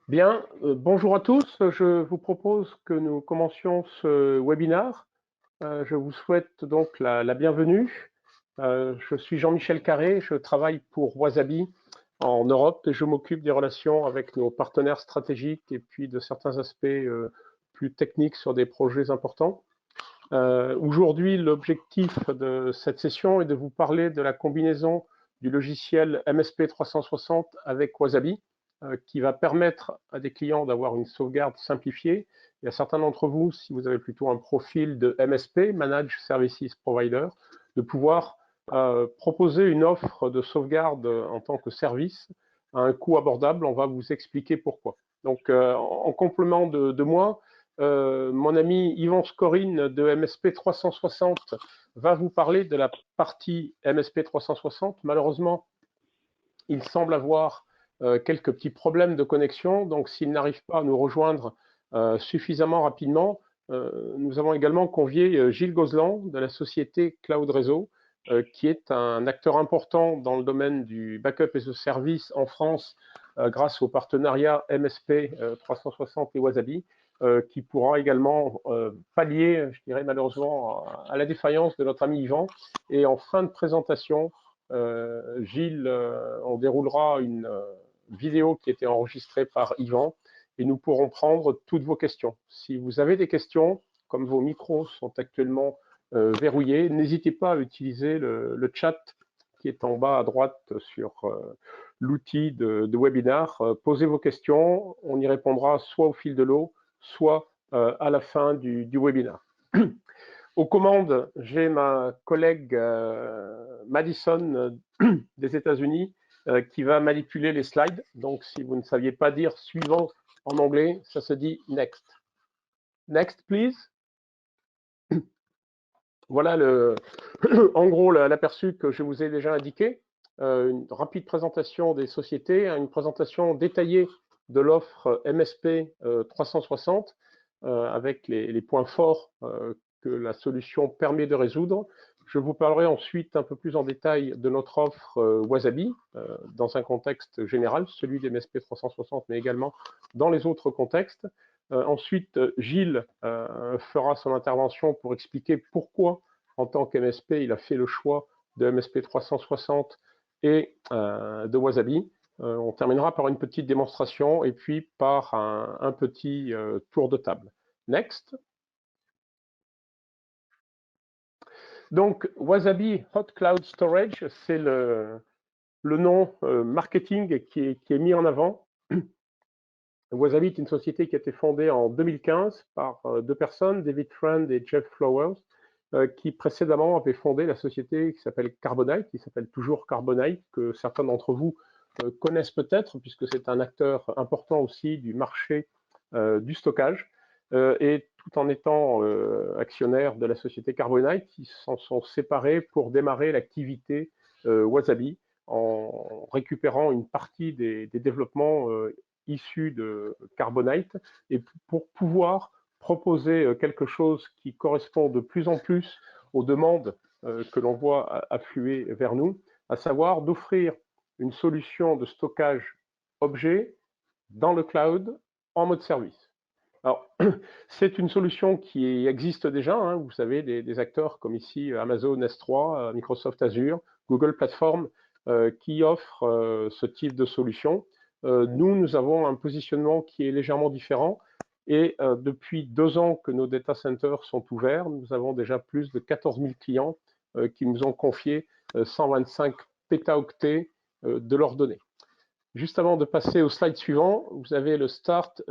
Bien, bonjour à tous. Je vous propose que nous commencions ce webinaire. Je vous souhaite donc la bienvenue. Je suis Jean-Michel Carré, je travaille pour Wasabi en Europe et je m'occupe des relations avec nos partenaires stratégiques et puis de certains aspects plus techniques sur des projets importants. Aujourd'hui, l'objectif de cette session est de vous parler de la combinaison du logiciel MSP 360 avec Wasabi, qui va permettre à des clients d'avoir une sauvegarde simplifiée. Et à certains d'entre vous, si vous avez plutôt un profil de MSP, Managed Services Provider, de pouvoir proposer une offre de sauvegarde en tant que service à un coût abordable. On va vous expliquer pourquoi. Donc, en complément de moi, mon ami Yvan Scorine de MSP 360 va vous parler de la partie MSP 360. Malheureusement, il semble avoir quelques petits problèmes de connexion, donc s'il n'arrive pas à nous rejoindre suffisamment rapidement, nous avons également convié Gilles Gozlan de la société Cloud Réseau, qui est un acteur important dans le domaine du backup as a service en France grâce au partenariat MSP 360 et Wasabi, qui pourra également pallier, je dirais malheureusement, à la défaillance de notre ami Yvan. Et en fin de présentation, Gilles, on déroulera une vidéo qui a été enregistrée par Yvan et nous pourrons prendre toutes vos questions. Si vous avez des questions, comme vos micros sont actuellement verrouillés, n'hésitez pas à utiliser le chat qui est en bas à droite sur l'outil de webinar. Posez vos questions, on y répondra soit au fil de l'eau, soit à la fin du webinaire. Aux commandes, j'ai ma collègue Madison des États-Unis qui va manipuler les slides. Donc, si vous ne saviez pas dire suivant en anglais, ça se dit next. Next, please. Voilà en gros l'aperçu que je vous ai déjà indiqué. Une rapide présentation des sociétés, une présentation détaillée de l'offre MSP 360 avec les points forts que la solution permet de résoudre. Je vous parlerai ensuite un peu plus en détail de notre offre Wasabi dans un contexte général, celui des MSP 360, mais également dans les autres contextes. Ensuite, Gilles fera son intervention pour expliquer pourquoi, en tant qu'MSP, il a fait le choix de MSP 360 et de Wasabi. On terminera par une petite démonstration et puis par un petit tour de table. Next. Donc, Wasabi Hot Cloud Storage, c'est le nom marketing qui est mis en avant. Wasabi est une société qui a été fondée en 2015 par deux personnes, David Friend et Jeff Flowers, qui précédemment avaient fondé la société qui s'appelle Carbonite, qui s'appelle toujours Carbonite, que certains d'entre vous connaissent peut-être, puisque c'est un acteur important aussi du marché du stockage. Et tout en étant actionnaire de la société Carbonite, ils s'en sont séparés pour démarrer l'activité Wasabi en récupérant une partie des développements issus de Carbonite et pour pouvoir proposer quelque chose qui correspond de plus en plus aux demandes que l'on voit affluer vers nous, à savoir d'offrir une solution de stockage objet dans le cloud en mode service. Alors, c'est une solution qui existe déjà. Hein, vous savez, des acteurs comme ici Amazon S3, Microsoft Azure, Google Platform, qui offrent ce type de solution. Nous avons un positionnement qui est légèrement différent. Et depuis 2 ans que nos data centers sont ouverts, nous avons déjà plus de 14 000 clients qui nous ont confié 125 pétaoctets de leurs données. Juste avant de passer au slide suivant, vous avez le Start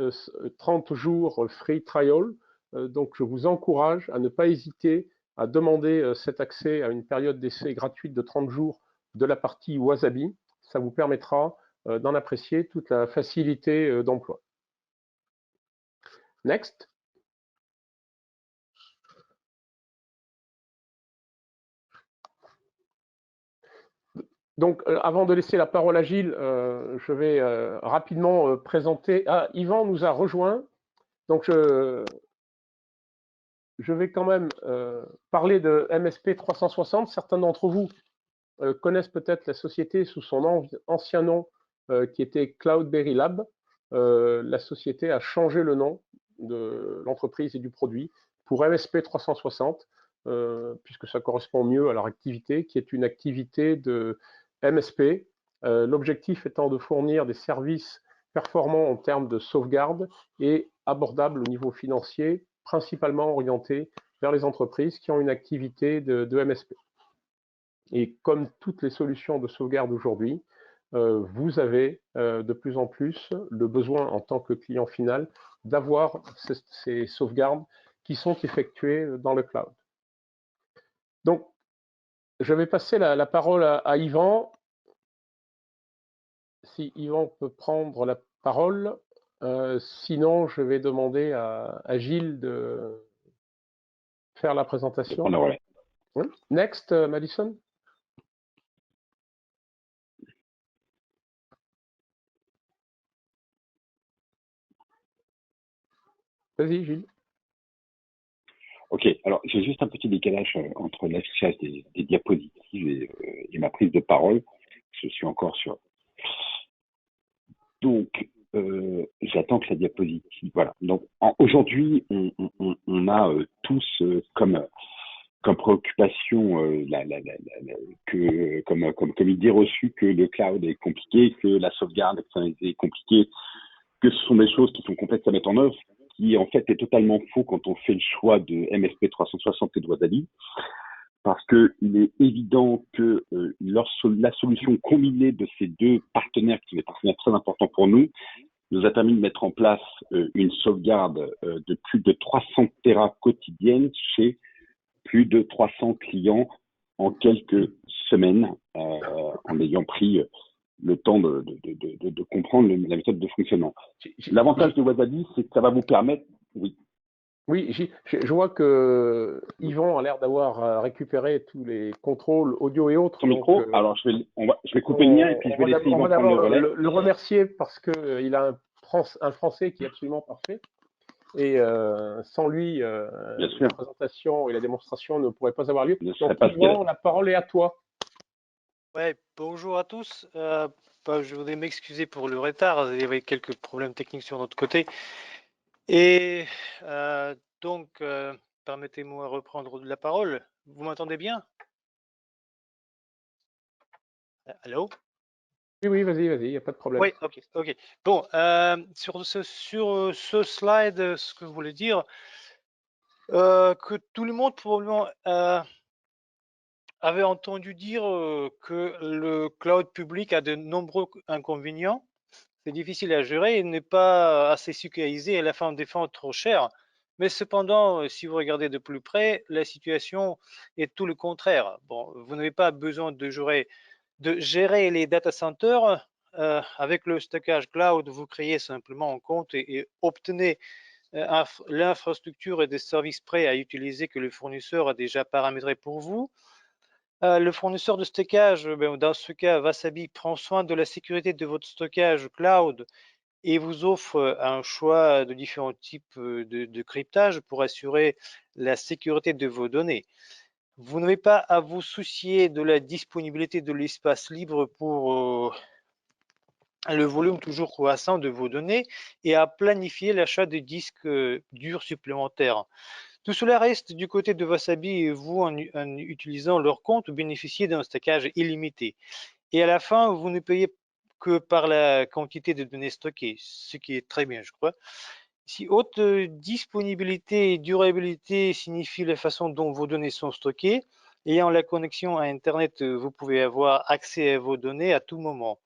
30 jours Free Trial. Donc, je vous encourage à ne pas hésiter à demander cet accès à une période d'essai gratuite de 30 jours de la partie Wasabi. Ça vous permettra d'en apprécier toute la facilité d'emploi. Next. Donc, avant de laisser la parole à Gilles, je vais rapidement présenter. Ah, Yvan nous a rejoint. Donc, je vais quand même parler de MSP 360. Certains d'entre vous connaissent peut-être la société sous son ancien nom qui était Cloudberry Lab. la société a changé le nom de l'entreprise et du produit pour MSP 360, puisque ça correspond mieux à leur activité, qui est une activité de MSP. L'objectif étant de fournir des services performants en termes de sauvegarde et abordables au niveau financier, principalement orientés vers les entreprises qui ont une activité de MSP. Et comme toutes les solutions de sauvegarde aujourd'hui, vous avez de plus en plus le besoin en tant que client final d'avoir ces sauvegardes qui sont effectuées dans le cloud. Donc, je vais passer la parole à Yvan. Si Yvan peut prendre la parole, sinon je vais demander à Gilles de faire la présentation. Oui. Next, Madison. Vas-y, Gilles. Ok, alors j'ai juste un petit décalage entre l'affichage des diapositives et ma prise de parole. Je suis encore sur. Donc, j'attends que la diapositive. Voilà. Donc, aujourd'hui, on a tous comme préoccupation comme idée reçue que le cloud est compliqué, que la sauvegarde est compliquée, que ce sont des choses qui sont complexes à mettre en œuvre, qui en fait est totalement faux quand on fait le choix de MSP 360 et de Wasabi, parce que il est évident que la solution combinée de ces deux partenaires, qui sont des partenaires très importants pour nous a permis de mettre en place une sauvegarde de plus de 300 Tera quotidiennes chez plus de 300 clients en quelques semaines, en ayant pris le temps de comprendre la méthode de fonctionnement. L'avantage de Wasabi, c'est que ça va vous permettre. Oui. Oui, je vois que Yvan a l'air d'avoir récupéré tous les contrôles audio et autres. Son micro. Alors je vais couper le lien et puis je vais laisser Yvan prendre le relais. Le remercier parce qu'il a un français qui est absolument parfait. Et sans lui, la présentation et la démonstration ne pourraient pas avoir lieu. Donc Yvan, la parole est à toi. Ouais, bonjour à tous. Je voudrais m'excuser pour le retard. Il y avait quelques problèmes techniques sur notre côté. Et donc, permettez-moi de reprendre la parole. Vous m'entendez bien? Allô? Oui, vas-y, il n'y a pas de problème. Oui, ok. Bon, sur ce slide, ce que je voulais dire, que tout le monde probablement avait entendu dire que le cloud public a de nombreux inconvénients. C'est difficile à gérer et n'est pas assez sécurisé et à la fin des fins trop cher. Mais cependant, si vous regardez de plus près, la situation est tout le contraire. Bon, vous n'avez pas besoin de gérer les data centers. Avec le stockage cloud, vous créez simplement un compte et obtenez l'infrastructure et des services prêts à utiliser que le fournisseur a déjà paramétré pour vous. Le fournisseur de stockage, dans ce cas, Wasabi prend soin de la sécurité de votre stockage cloud et vous offre un choix de différents types de cryptage pour assurer la sécurité de vos données. Vous n'avez pas à vous soucier de la disponibilité de l'espace libre pour le volume toujours croissant de vos données et à planifier l'achat de disques durs supplémentaires. Tout cela reste du côté de Wasabi et vous, en utilisant leur compte, bénéficiez d'un stockage illimité. Et à la fin, vous ne payez que par la quantité de données stockées, ce qui est très bien, je crois. Si haute disponibilité et durabilité signifie la façon dont vos données sont stockées, ayant la connexion à Internet, vous pouvez avoir accès à vos données à tout moment.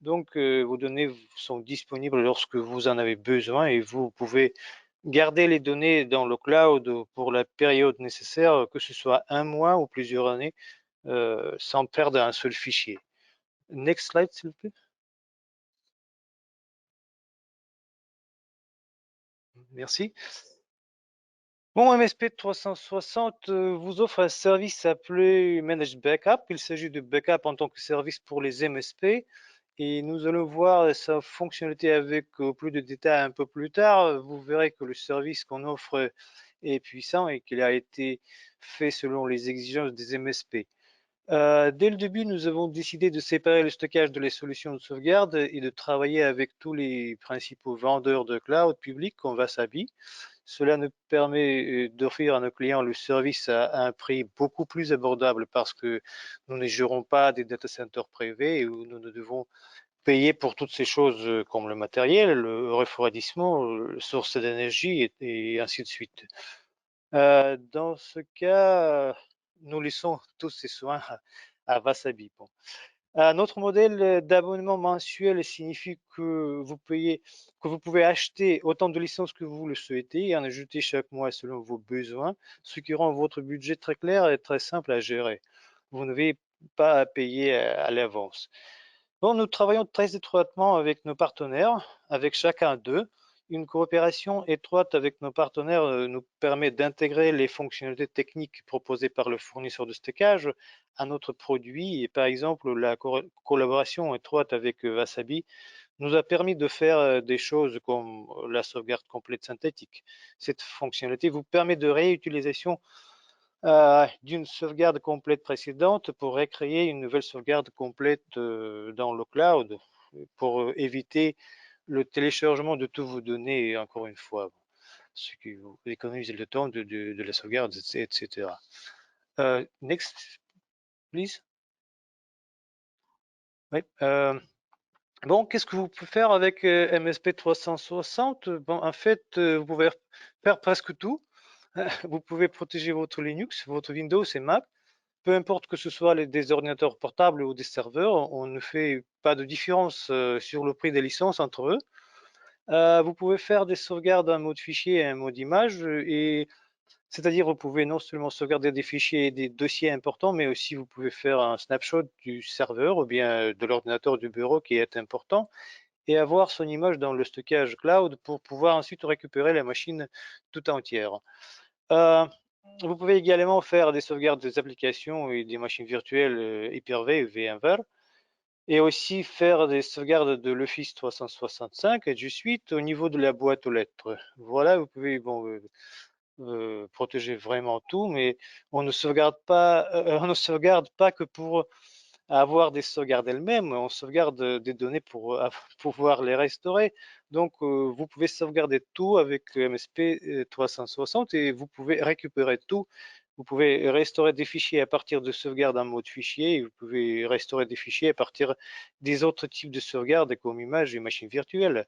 Donc, vos données sont disponibles lorsque vous en avez besoin et vous pouvez garder les données dans le cloud pour la période nécessaire, que ce soit un mois ou plusieurs années, sans perdre un seul fichier. Next slide, s'il vous plaît. Merci. Bon, MSP 360 vous offre un service appelé Managed Backup. Il s'agit de backup en tant que service pour les MSP. Et nous allons voir sa fonctionnalité avec plus de détails un peu plus tard. Vous verrez que le service qu'on offre est puissant et qu'il a été fait selon les exigences des MSP. Dès le début, nous avons décidé de séparer le stockage de les solutions de sauvegarde et de travailler avec tous les principaux vendeurs de cloud public comme Wasabi. Cela nous permet d'offrir à nos clients le service à un prix beaucoup plus abordable parce que nous ne gérons pas des data centers privés où nous ne devons payer pour toutes ces choses comme le matériel, le refroidissement, la source d'énergie et ainsi de suite. Dans ce cas, nous laissons tous ces soins à Wasabi. Bon. Un autre modèle d'abonnement mensuel signifie que vous pouvez acheter autant de licences que vous le souhaitez et en ajouter chaque mois selon vos besoins, ce qui rend votre budget très clair et très simple à gérer. Vous n'avez pas à payer à l'avance. Bon, nous travaillons très étroitement avec nos partenaires, avec chacun d'eux. Une coopération étroite avec nos partenaires nous permet d'intégrer les fonctionnalités techniques proposées par le fournisseur de stockage à notre produit. Et par exemple, la collaboration étroite avec Wasabi nous a permis de faire des choses comme la sauvegarde complète synthétique. Cette fonctionnalité vous permet de réutilisation d'une sauvegarde complète précédente pour recréer une nouvelle sauvegarde complète dans le cloud pour éviter le téléchargement de toutes vos données, encore une fois, ce qui vous économise le temps de la sauvegarde, etc. Next, please. Oui. Bon, qu'est-ce que vous pouvez faire avec MSP 360? Bon, en fait, vous pouvez faire presque tout. Vous pouvez protéger votre Linux, votre Windows et Mac. Peu importe que ce soit des ordinateurs portables ou des serveurs, on ne fait pas de différence sur le prix des licences entre eux. Vous pouvez faire des sauvegardes en mode fichier et en mode image, et c'est-à-dire vous pouvez non seulement sauvegarder des fichiers et des dossiers importants, mais aussi vous pouvez faire un snapshot du serveur ou bien de l'ordinateur du bureau qui est important et avoir son image dans le stockage cloud pour pouvoir ensuite récupérer la machine tout entière. Euh, Vous pouvez également faire des sauvegardes des applications et des machines virtuelles Hyper-V et VMware et aussi faire des sauvegardes de l'Office 365 et du Suite au niveau de la boîte aux lettres. Voilà, vous pouvez protéger vraiment tout, mais on ne sauvegarde pas que pour avoir des sauvegardes elles-mêmes, on sauvegarde des données pour pouvoir les restaurer. Donc, vous pouvez sauvegarder tout avec MSP 360 et vous pouvez récupérer tout. Vous pouvez restaurer des fichiers à partir de sauvegarde en mode fichier et vous pouvez restaurer des fichiers à partir des autres types de sauvegardes comme images et machines virtuelles.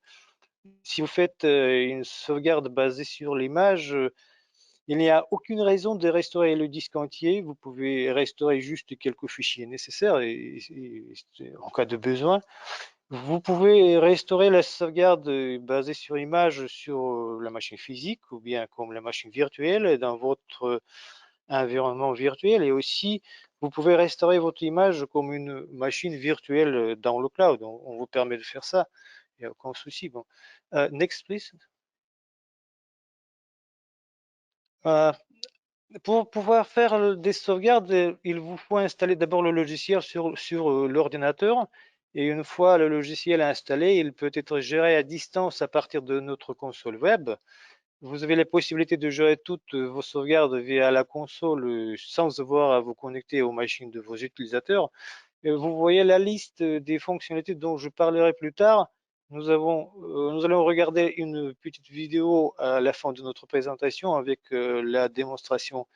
Si vous faites une sauvegarde basée sur l'image, il n'y a aucune raison de restaurer le disque entier. Vous pouvez restaurer juste quelques fichiers nécessaires en cas de besoin. Vous pouvez restaurer la sauvegarde basée sur image sur la machine physique ou bien comme la machine virtuelle dans votre environnement virtuel et aussi vous pouvez restaurer votre image comme une machine virtuelle dans le cloud. On vous permet de faire ça. Il n'y a aucun souci. Bon. Next, please. Euh, Pour pouvoir faire des sauvegardes, il vous faut installer d'abord le logiciel sur l'ordinateur. Et une fois le logiciel installé, il peut être géré à distance à partir de notre console web. Vous avez la possibilité de gérer toutes vos sauvegardes via la console sans avoir à vous connecter aux machines de vos utilisateurs. Vous voyez la liste des fonctionnalités dont je parlerai plus tard. Nous allons regarder une petite vidéo à la fin de notre présentation avec la démonstration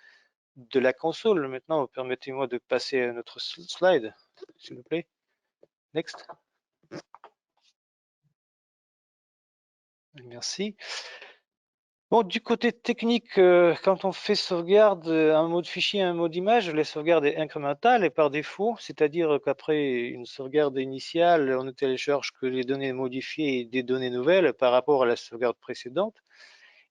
de la console. Maintenant, permettez-moi de passer à notre slide, s'il vous plaît. Next. Merci. Bon, du côté technique, quand on fait sauvegarde, un mode fichier, un mode image, la sauvegarde est incrémentale et par défaut, c'est-à-dire qu'après une sauvegarde initiale, on ne télécharge que les données modifiées et des données nouvelles par rapport à la sauvegarde précédente.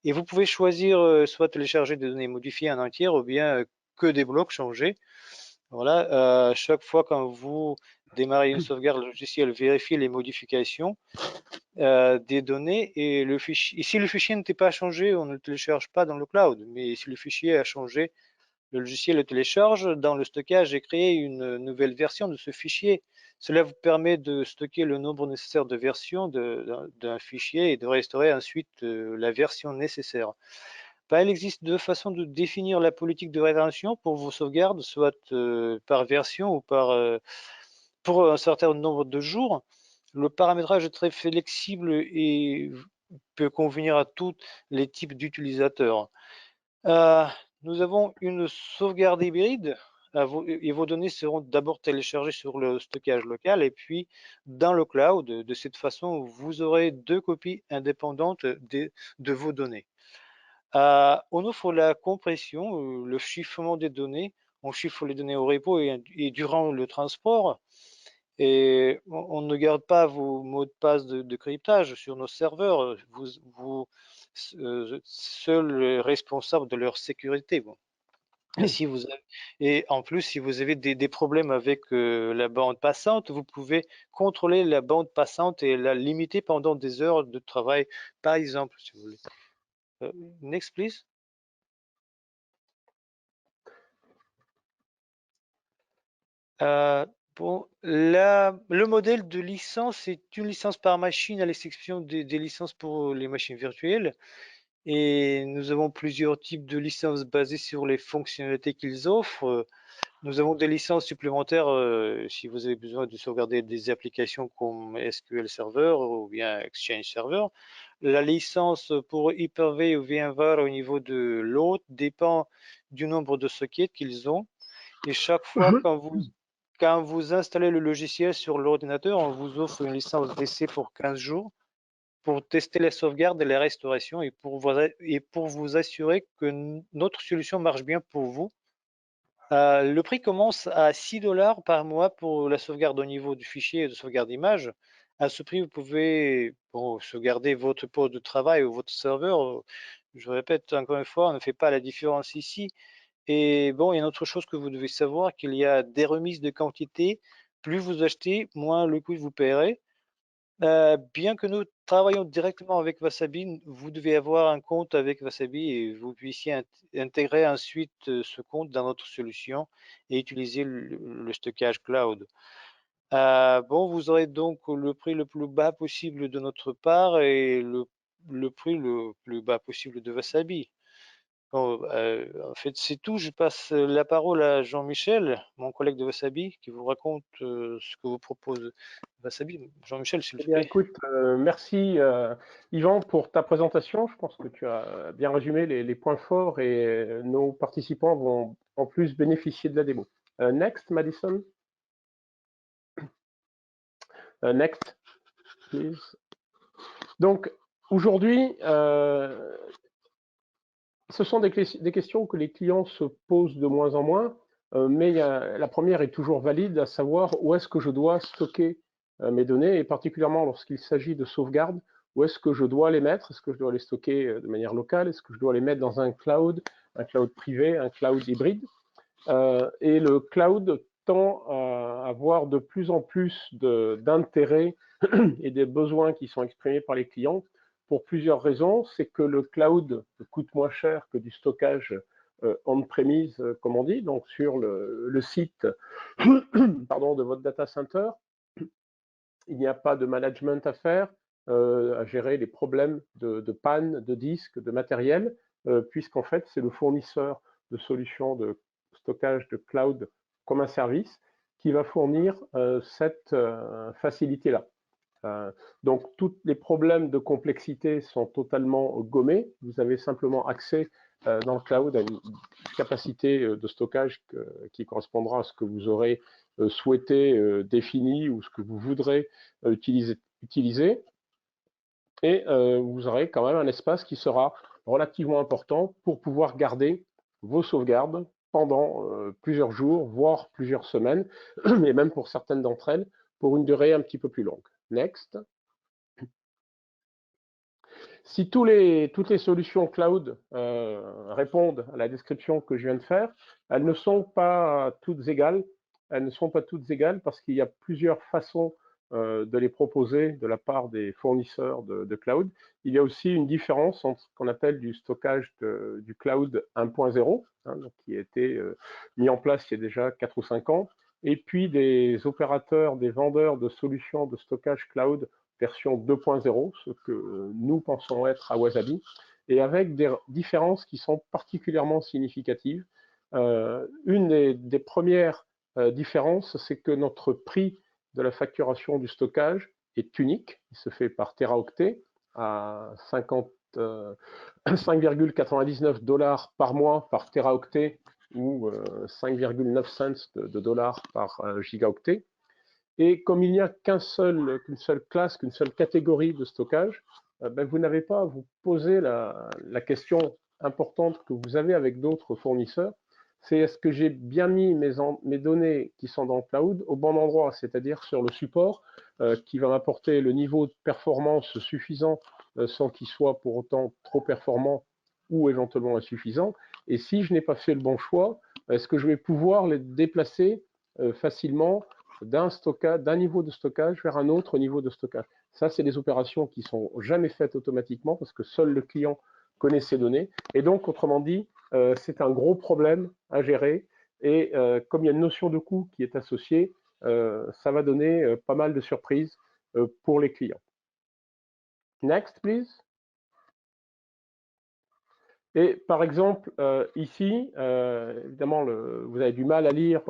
Et vous pouvez choisir soit télécharger des données modifiées en entière ou bien que des blocs changés. Voilà, chaque fois quand vous démarrez une sauvegarde, le logiciel vérifie les modifications des données et le fichier. Et si le fichier n'était pas changé, on ne le télécharge pas dans le cloud. Mais si le fichier a changé, le logiciel le télécharge dans le stockage et crée une nouvelle version de ce fichier. Cela vous permet de stocker le nombre nécessaire de versions d'un fichier et de restaurer ensuite la version nécessaire. Il existe deux façons de définir la politique de rétention pour vos sauvegardes, soit par version ou pour un certain nombre de jours. Le paramétrage est très flexible et peut convenir à tous les types d'utilisateurs. Nous avons une sauvegarde hybride et vos données seront d'abord téléchargées sur le stockage local et puis dans le cloud. De cette façon, vous aurez deux copies indépendantes de vos données. On offre la compression, le chiffrement des données. On chiffre les données au repo et durant le transport. Et on ne garde pas vos mots de passe de cryptage sur nos serveurs. Vous seuls responsables de leur sécurité. Bon. Et en plus, si vous avez des problèmes avec la bande passante, vous pouvez contrôler la bande passante et la limiter pendant des heures de travail, par exemple, si vous voulez. Next, please. Bon, le modèle de licence est une licence par machine à l'exception des licences pour les machines virtuelles. Et nous avons plusieurs types de licences basées sur les fonctionnalités qu'ils offrent. Nous avons des licences supplémentaires si vous avez besoin de sauvegarder des applications comme SQL Server ou bien Exchange Server. La licence pour Hyper-V ou VMware au niveau de l'hôte dépend du nombre de sockets qu'ils ont. Et chaque fois quand vous installez le logiciel sur l'ordinateur, on vous offre une licence d'essai pour 15 jours pour tester les sauvegardes et les restaurations et pour vous assurer que notre solution marche bien pour vous. Le prix commence à 6 $ par mois pour la sauvegarde au niveau du fichier de sauvegarde d'image. À ce prix, vous pouvez sauvegarder votre poste de travail ou votre serveur. Je répète encore une fois, on ne fait pas la différence ici. Et bon, il y a une autre chose que vous devez savoir, qu'il y a des remises de quantité. Plus vous achetez, moins le coût vous paierez. Bien que nous travaillons directement avec Wasabi, vous devez avoir un compte avec Wasabi et vous puissiez intégrer ensuite ce compte dans notre solution et utiliser le stockage cloud. Bon, vous aurez donc le prix le plus bas possible de notre part et le prix le plus bas possible de Wasabi. Bon, en fait, c'est tout. Je passe la parole à Jean-Michel, mon collègue de Wasabi, qui vous raconte ce que vous propose Wasabi. Jean-Michel, s'il Eh te bien, plaît. écoute, merci Yvan pour ta présentation. Je pense que tu as bien résumé les points forts et nos participants vont en plus bénéficier de la démo. Next, Madison. Next, please. Donc, aujourd'hui, ce sont des questions que les clients se posent de moins en moins, mais la première est toujours valide, à savoir où est-ce que je dois stocker mes données, et particulièrement lorsqu'il s'agit de sauvegarde, où est-ce que je dois les mettre? Est-ce que je dois les stocker de manière locale? Est-ce que je dois les mettre dans un cloud privé, un cloud hybride? Et le cloud tend à avoir de plus en plus d'intérêt et des besoins qui sont exprimés par les clients pour plusieurs raisons. C'est que le cloud coûte moins cher que du stockage on-premise, comme on dit, donc sur le site pardon, de votre data center. Il n'y a pas de management à faire, à gérer les problèmes de panne, de disques, de matériel, puisqu'en fait, c'est le fournisseur de solutions de stockage de cloud comme un service qui va fournir cette facilité-là. Donc, tous les problèmes de complexité sont totalement gommés. Vous avez simplement accès dans le cloud à une capacité de stockage qui correspondra à ce que vous aurez souhaité défini ou ce que vous voudrez utiliser. Et vous aurez quand même un espace qui sera relativement important pour pouvoir garder vos sauvegardes pendant plusieurs jours, voire plusieurs semaines, et même pour certaines d'entre elles, pour une durée un petit peu plus longue. Next. Si toutes les solutions cloud répondent à la description que je viens de faire, elles ne sont pas toutes égales. Elles ne sont pas toutes égales parce qu'il y a plusieurs façons de les proposer de la part des fournisseurs de cloud. Il y a aussi une différence entre ce qu'on appelle du stockage du cloud 1.0, hein, qui a été mis en place il y a déjà 4 ou 5 ans, et puis des opérateurs, des vendeurs de solutions de stockage cloud version 2.0, ce que nous pensons être à Wasabi, et avec des différences qui sont particulièrement significatives. Une des premières différences, c'est que notre prix de la facturation du stockage est unique. Il se fait par teraoctet à 5,99 $ par mois par teraoctet ou 5,9 cents de dollars par gigaoctet. Et comme il n'y a qu'une seule classe, qu'une seule catégorie de stockage, vous n'avez pas à vous poser la question importante que vous avez avec d'autres fournisseurs, c'est est-ce que j'ai bien mis mes données qui sont dans le cloud au bon endroit, c'est-à-dire sur le support qui va m'apporter le niveau de performance suffisant sans qu'il soit pour autant trop performant ou éventuellement insuffisant. Et si je n'ai pas fait le bon choix, est-ce que je vais pouvoir les déplacer facilement d'un niveau de stockage vers un autre niveau de stockage. Ça, c'est des opérations qui sont jamais faites automatiquement parce que seul le client connaît ses données. Et donc, autrement dit, c'est un gros problème à gérer. Et comme il y a une notion de coût qui est associée, ça va donner pas mal de surprises pour les clients. Next, please. Et par exemple, ici, évidemment, vous avez du mal à lire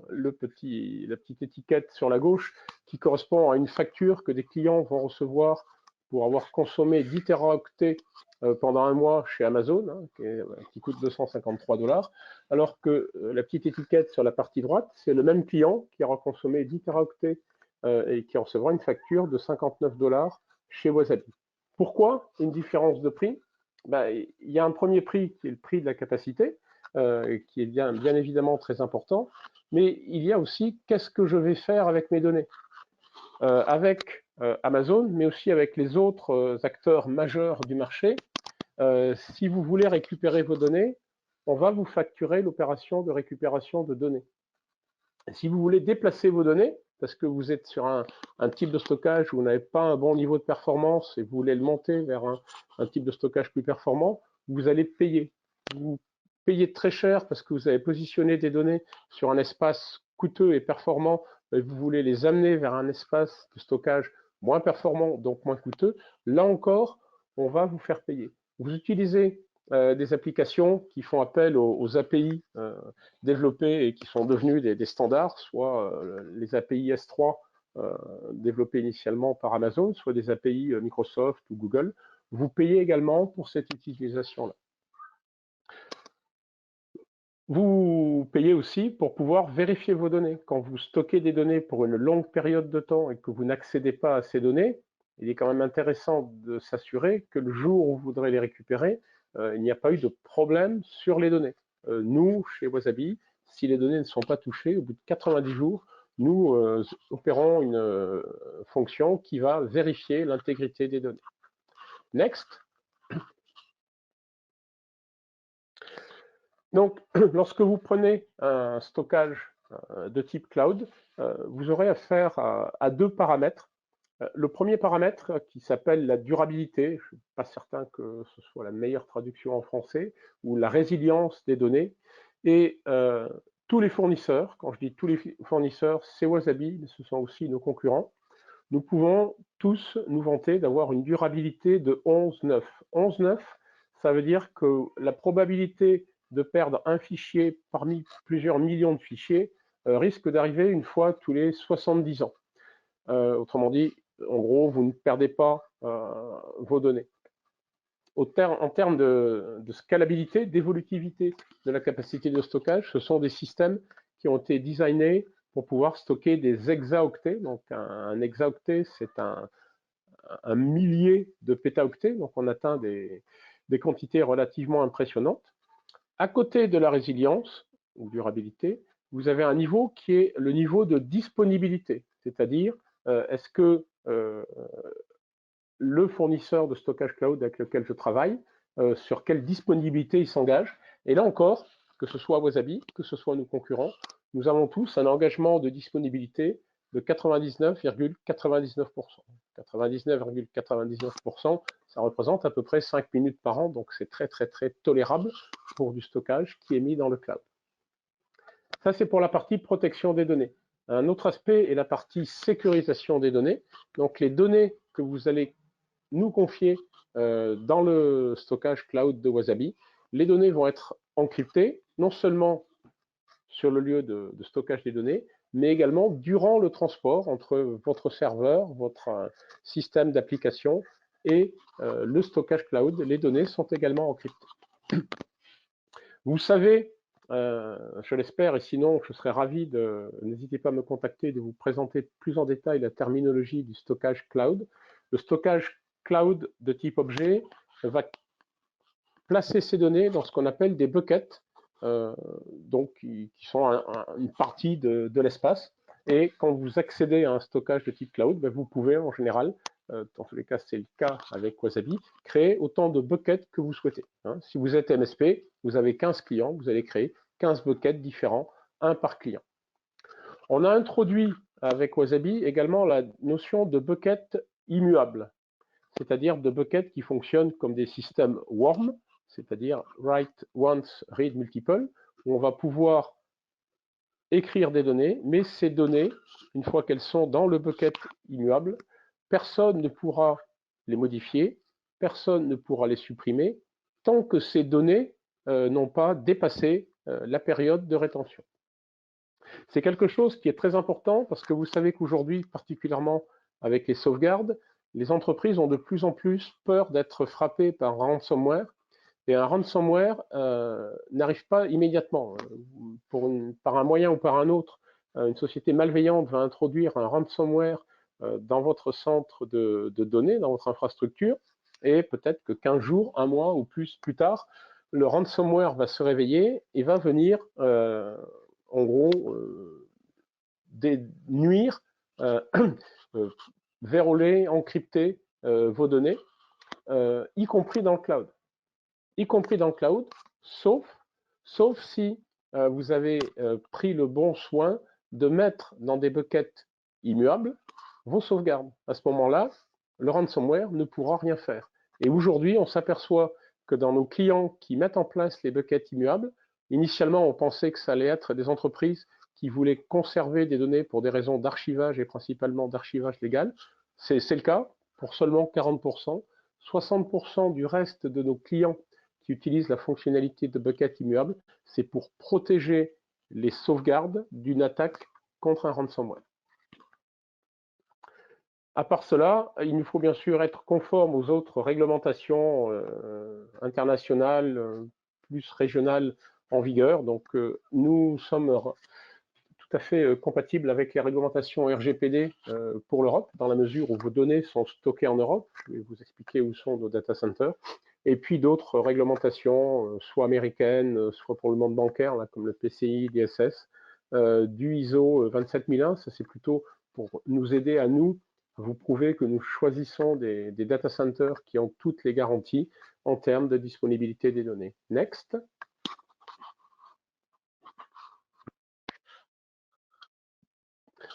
la petite étiquette sur la gauche qui correspond à une facture que des clients vont recevoir pour avoir consommé 10 teraoctets pendant un mois chez Amazon, hein, qui coûte 253 $, alors que la petite étiquette sur la partie droite, c'est le même client qui aura consommé 10 teraoctets et qui recevra une facture de 59 $ chez Wasabi. Pourquoi une différence de prix? Il y a un premier prix qui est le prix de la capacité, qui est bien évidemment très important, mais il y a aussi qu'est-ce que je vais faire avec mes données. Avec Amazon, mais aussi avec les autres acteurs majeurs du marché, si vous voulez récupérer vos données, on va vous facturer l'opération de récupération de données. Si vous voulez déplacer vos données, parce que vous êtes sur un type de stockage où vous n'avez pas un bon niveau de performance et vous voulez le monter vers un type de stockage plus performant, vous allez payer. Vous payez très cher parce que vous avez positionné des données sur un espace coûteux et performant et vous voulez les amener vers un espace de stockage moins performant, donc moins coûteux. Là encore, on va vous faire payer. Vous utilisez des applications qui font appel aux API développés et qui sont devenus des standards, soit les API S3 développés initialement par Amazon, soit des API Microsoft ou Google. Vous payez également pour cette utilisation-là. Vous payez aussi pour pouvoir vérifier vos données. Quand vous stockez des données pour une longue période de temps et que vous n'accédez pas à ces données, il est quand même intéressant de s'assurer que le jour où vous voudrez les récupérer, il n'y a pas eu de problème sur les données. Nous, chez Wasabi, si les données ne sont pas touchées, au bout de 90 jours, nous opérons une fonction qui va vérifier l'intégrité des données. Next. Donc, lorsque vous prenez un stockage de type cloud, vous aurez affaire à deux paramètres. Le premier paramètre qui s'appelle la durabilité, je ne suis pas certain que ce soit la meilleure traduction en français, ou la résilience des données. Et tous les fournisseurs, quand je dis tous les fournisseurs, c'est Wasabi, mais ce sont aussi nos concurrents, nous pouvons tous nous vanter d'avoir une durabilité de 11,9. 11,9, ça veut dire que la probabilité de perdre un fichier parmi plusieurs millions de fichiers risque d'arriver une fois tous les 70 ans. Autrement dit, en gros, vous ne perdez pas vos données. En termes de scalabilité, d'évolutivité de la capacité de stockage, ce sont des systèmes qui ont été designés pour pouvoir stocker des hexaoctets. Donc, un hexaoctet, c'est un millier de pétaoctets. Donc, on atteint des quantités relativement impressionnantes. À côté de la résilience ou durabilité, vous avez un niveau qui est le niveau de disponibilité, c'est-à-dire est-ce que le fournisseur de stockage cloud avec lequel je travaille, sur quelle disponibilité il s'engage. Et là encore, que ce soit Wasabi, que ce soit nos concurrents, nous avons tous un engagement de disponibilité de 99,99%. 99,99%, ça représente à peu près 5 minutes par an, donc c'est très très très tolérable pour du stockage qui est mis dans le cloud. Ça, c'est pour la partie protection des données. Un autre aspect est la partie sécurisation des données. Donc les données que vous allez nous confier dans le stockage cloud de Wasabi. Les données vont être encryptées, non seulement sur le lieu de stockage des données, mais également durant le transport entre votre serveur, votre système d'application et le stockage cloud. Les données sont également encryptées. Vous savez, je l'espère, et sinon je serais ravi de, n'hésitez pas à me contacter, de vous présenter plus en détail la terminologie du stockage cloud. Le stockage cloud de type objet va placer ces données dans ce qu'on appelle des buckets, donc qui sont une partie de l'espace. Et quand vous accédez à un stockage de type cloud, ben vous pouvez en général, dans tous les cas c'est le cas avec Wasabi, créer autant de buckets que vous souhaitez. Hein. Si vous êtes MSP, vous avez 15 clients, vous allez créer 15 buckets différents, un par client. On a introduit avec Wasabi également la notion de bucket immuable, c'est-à-dire de buckets qui fonctionnent comme des systèmes warm, c'est-à-dire write once, read multiple, où on va pouvoir écrire des données, mais ces données, une fois qu'elles sont dans le bucket immuable, personne ne pourra les modifier, personne ne pourra les supprimer, tant que ces données n'ont pas dépassé la période de rétention. C'est quelque chose qui est très important parce que vous savez qu'aujourd'hui, particulièrement avec les sauvegardes, les entreprises ont de plus en plus peur d'être frappées par un ransomware. Et un ransomware n'arrive pas immédiatement. Par un moyen ou par un autre, une société malveillante va introduire un ransomware dans votre centre de données, dans votre infrastructure, et peut-être que 15 jours, un mois ou plus tard, le ransomware va se réveiller et va venir, en gros, nuire, verrouiller, encrypter vos données, y compris dans le cloud. Sauf si vous avez pris le bon soin de mettre dans des buckets immuables vos sauvegardes. À ce moment-là, le ransomware ne pourra rien faire. Et aujourd'hui, on s'aperçoit que dans nos clients qui mettent en place les buckets immuables, initialement, on pensait que ça allait être des entreprises qui voulaient conserver des données pour des raisons d'archivage et principalement d'archivage légal. C'est le cas pour seulement 40%. 60% du reste de nos clients qui utilisent la fonctionnalité de bucket immuable, c'est pour protéger les sauvegardes d'une attaque contre un ransomware. À part cela, il nous faut bien sûr être conforme aux autres réglementations internationales, plus régionales en vigueur. Donc, nous sommes tout à fait compatibles avec les réglementations RGPD pour l'Europe, dans la mesure où vos données sont stockées en Europe. Je vais vous expliquer où sont nos data centers. Et puis d'autres réglementations, soit américaines, soit pour le monde bancaire, là, comme le PCI, l'ISS, du ISO 27001. Ça, c'est plutôt pour nous aider à nous vous prouver que nous choisissons des data centers qui ont toutes les garanties en termes de disponibilité des données. Next.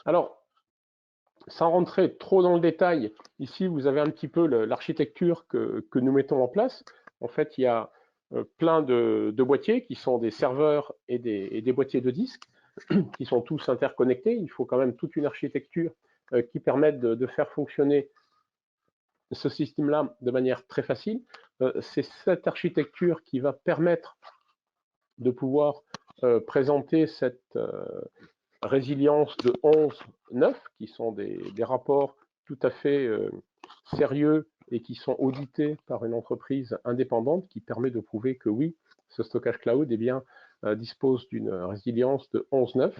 Alors, sans rentrer trop dans le détail, ici, vous avez un petit peu l'architecture que nous mettons en place. En fait, il y a plein de boîtiers qui sont des serveurs et des boîtiers de disques qui sont tous interconnectés. Il faut quand même toute une architecture qui permette de faire fonctionner ce système-là de manière très facile. C'est cette architecture qui va permettre de pouvoir présenter cette résilience de 11.9, qui sont des rapports tout à fait sérieux et qui sont audités par une entreprise indépendante qui permet de prouver que oui, ce stockage cloud eh bien, dispose d'une résilience de 11.9.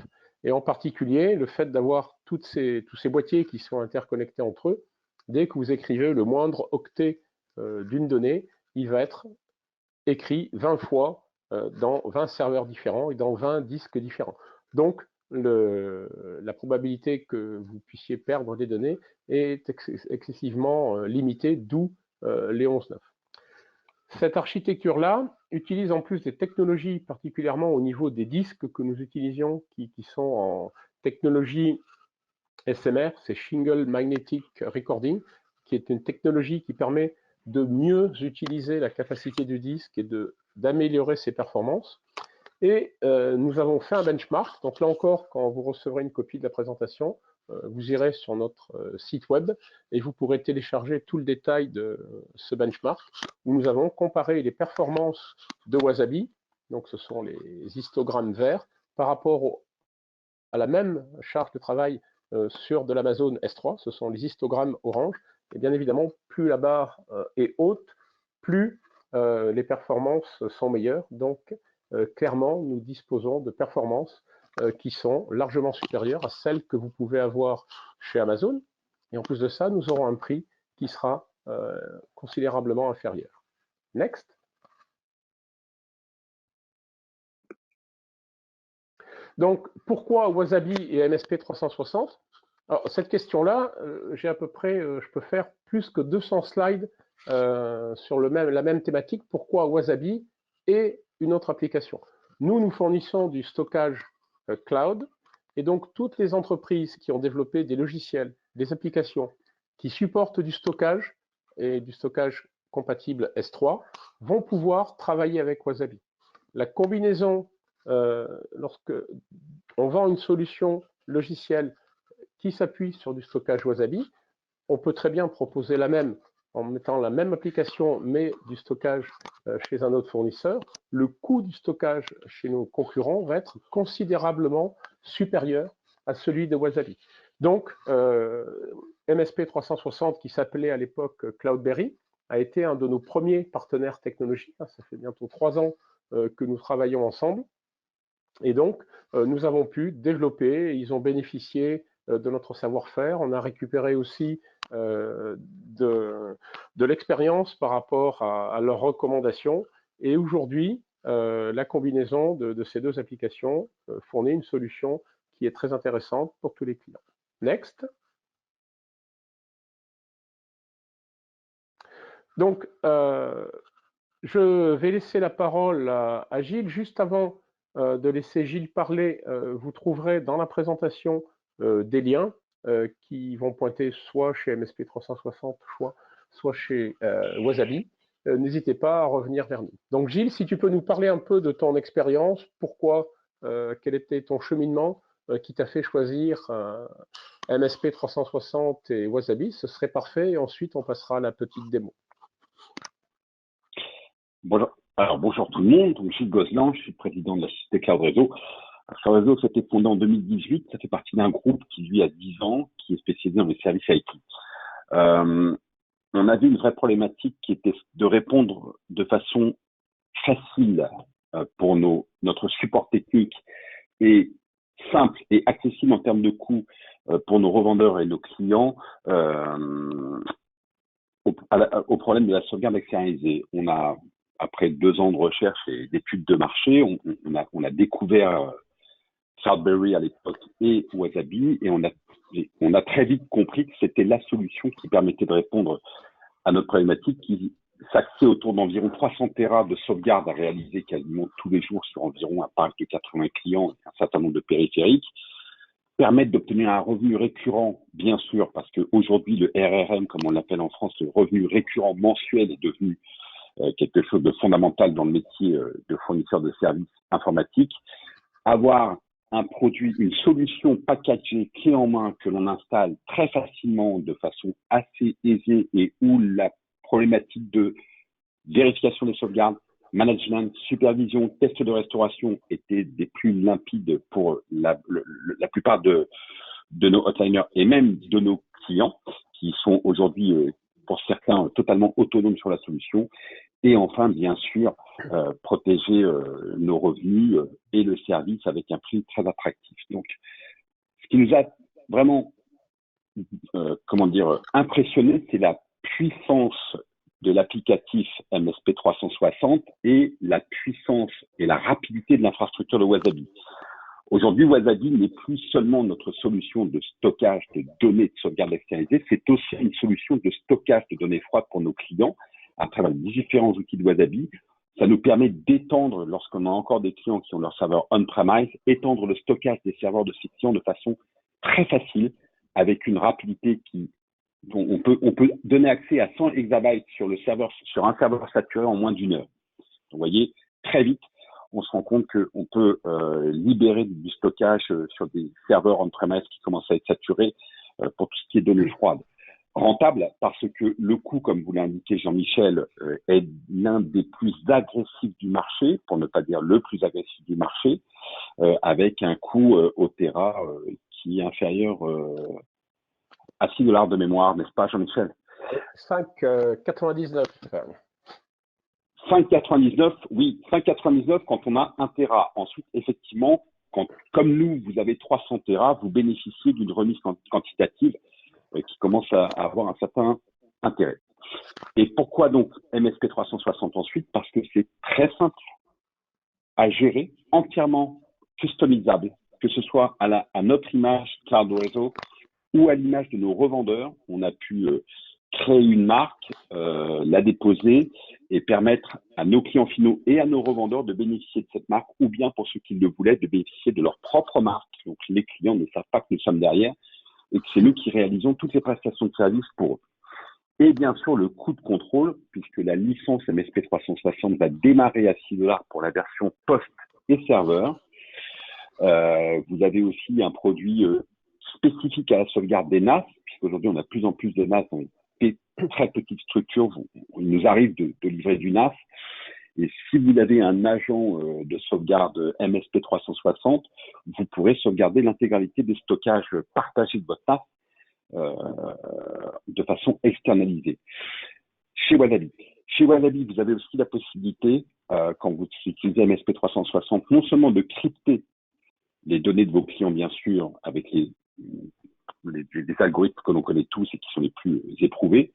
Et en particulier, le fait d'avoir tous ces boîtiers qui sont interconnectés entre eux, dès que vous écrivez le moindre octet d'une donnée, il va être écrit 20 fois dans 20 serveurs différents et dans 20 disques différents. Donc, la probabilité que vous puissiez perdre des données est excessivement limitée, d'où les 11.9. Cette architecture-là utilise en plus des technologies, particulièrement au niveau des disques que nous utilisions, qui sont en technologie SMR, c'est Shingle Magnetic Recording, qui est une technologie qui permet de mieux utiliser la capacité du disque et d'améliorer ses performances. Et nous avons fait un benchmark. Donc là encore, quand vous recevrez une copie de la présentation, vous irez sur notre site web et vous pourrez télécharger tout le détail de ce benchmark où nous avons comparé les performances de Wasabi, donc ce sont les histogrammes verts, par rapport à la même charge de travail sur de l'Amazon S3, ce sont les histogrammes orange. Et bien évidemment, plus la barre est haute, plus les performances sont meilleures. Donc, clairement, nous disposons de performances qui sont largement supérieures à celles que vous pouvez avoir chez Amazon. Et en plus de ça, nous aurons un prix qui sera considérablement inférieur. Next. Donc, pourquoi Wasabi et MSP 360? Alors, cette question-là, j'ai à peu près, je peux faire plus que 200 slides sur la même thématique. Pourquoi Wasabi et une autre application? Nous fournissons du stockage cloud, et donc toutes les entreprises qui ont développé des logiciels, des applications qui supportent du stockage et du stockage compatible S3 vont pouvoir travailler avec Wasabi. La combinaison, lorsque on vend une solution logicielle qui s'appuie sur du stockage Wasabi, on peut très bien proposer la même en mettant la même application mais du stockage chez un autre fournisseur. Le coût du stockage chez nos concurrents va être considérablement supérieur à celui de Wasabi. Donc, MSP 360, qui s'appelait à l'époque Cloudberry, a été un de nos premiers partenaires technologiques. Ça fait bientôt 3 ans que nous travaillons ensemble. Et donc, nous avons pu développer, ils ont bénéficié de notre savoir-faire. On a récupéré aussi de l'expérience par rapport à leurs recommandations. Et aujourd'hui, la combinaison de ces deux applications fournit une solution qui est très intéressante pour tous les clients. Next. Donc, je vais laisser la parole à Gilles. Juste avant de laisser Gilles parler, vous trouverez dans la présentation des liens qui vont pointer soit chez MSP 360, soit chez Wasabi. N'hésitez pas à revenir vers nous. Donc Gilles, si tu peux nous parler un peu de ton expérience, pourquoi, quel était ton cheminement qui t'a fait choisir MSP 360 et Wasabi, ce serait parfait. Et ensuite, on passera à la petite démo. Bonjour. Alors, bonjour tout le monde. Donc, Gilles Gozlan, je suis président de la société Cloud Réseau. Alors, Cloud Réseau, ça a été fondé en 2018. Ça fait partie d'un groupe qui, lui, a 10 ans, qui est spécialisé dans les services IT. On avait une vraie problématique qui était de répondre de façon facile pour notre support technique et simple et accessible en termes de coûts pour nos revendeurs et nos clients au problème de la sauvegarde externalisée. On a, après 2 ans de recherche et d'études de marché, on a découvert Cloudberry à l'époque et Wasabi, et on a très vite compris que c'était la solution qui permettait de répondre à notre problématique, qui s'axait autour d'environ 300 Tera de sauvegarde à réaliser quasiment tous les jours sur environ un parc de 80 clients et un certain nombre de périphériques, permettre d'obtenir un revenu récurrent, bien sûr, parce qu'aujourd'hui, le RRM, comme on l'appelle en France, le revenu récurrent mensuel est devenu quelque chose de fondamental dans le métier de fournisseur de services informatiques. Avoir un produit, une solution packagée, clé en main, que l'on installe très facilement, de façon assez aisée, et où la problématique de vérification des sauvegardes, management, supervision, test de restauration étaient des plus limpides pour la plupart de nos hotliners et même de nos clients, qui sont aujourd'hui, pour certains, totalement autonomes sur la solution. Et enfin, bien sûr, protéger nos revenus et le service avec un prix très attractif. Donc, ce qui nous a vraiment, impressionné, c'est la puissance de l'applicatif MSP 360 et la puissance et la rapidité de l'infrastructure de Wasabi. Aujourd'hui, Wasabi n'est plus seulement notre solution de stockage de données de sauvegarde externalisée, c'est aussi une solution de stockage de données froides pour nos clients à travers les différents outils de Wasabi. Ça nous permet d'étendre, lorsqu'on a encore des clients qui ont leur serveur on-premise, étendre le stockage des serveurs de ces clients de façon très facile, avec une rapidité dont on peut donner accès à 100 exabytes sur un serveur saturé en moins d'1 heure. Vous voyez, très vite. on se rend compte qu'on peut libérer du stockage sur des serveurs on-premise qui commencent à être saturés pour tout ce qui est données froides. Rentable parce que le coût, comme vous l'a indiqué Jean-Michel, est l'un des plus agressifs du marché, pour ne pas dire le plus agressif du marché, avec un coût au Tera qui est inférieur à $6 de mémoire, n'est-ce pas Jean-Michel? 5,99. 5,99, oui, 5,99 quand on a 1 Tera. Ensuite, effectivement, comme nous, vous avez 300 Tera, vous bénéficiez d'une remise quantitative qui commence à avoir un certain intérêt. Et pourquoi donc MSP 360 ensuite? Parce que c'est très simple à gérer, entièrement customisable, que ce soit à notre image Cloud Réseau ou à l'image de nos revendeurs. On a pu créer une marque, la déposer et permettre à nos clients finaux et à nos revendeurs de bénéficier de cette marque, ou bien pour ceux qui le voulaient, de bénéficier de leur propre marque. Donc les clients ne savent pas que nous sommes derrière et que c'est nous qui réalisons toutes les prestations de services pour eux. Et bien sûr, le coût de contrôle, puisque la licence MSP 360 va démarrer à $6 pour la version poste et serveur. Vous avez aussi un produit spécifique à la sauvegarde des NAS, puisqu'aujourd'hui, on a de plus en plus de NAS dans des très petites structures. Il nous arrive de livrer du NAS. Et si vous avez un agent de sauvegarde MSP 360, vous pourrez sauvegarder l'intégralité des stockages partagés de votre NAS de façon externalisée. Chez Wasabi, vous avez aussi la possibilité, quand vous utilisez MSP 360, non seulement de crypter les données de vos clients, bien sûr, avec les algorithmes que l'on connaît tous et qui sont les plus éprouvés,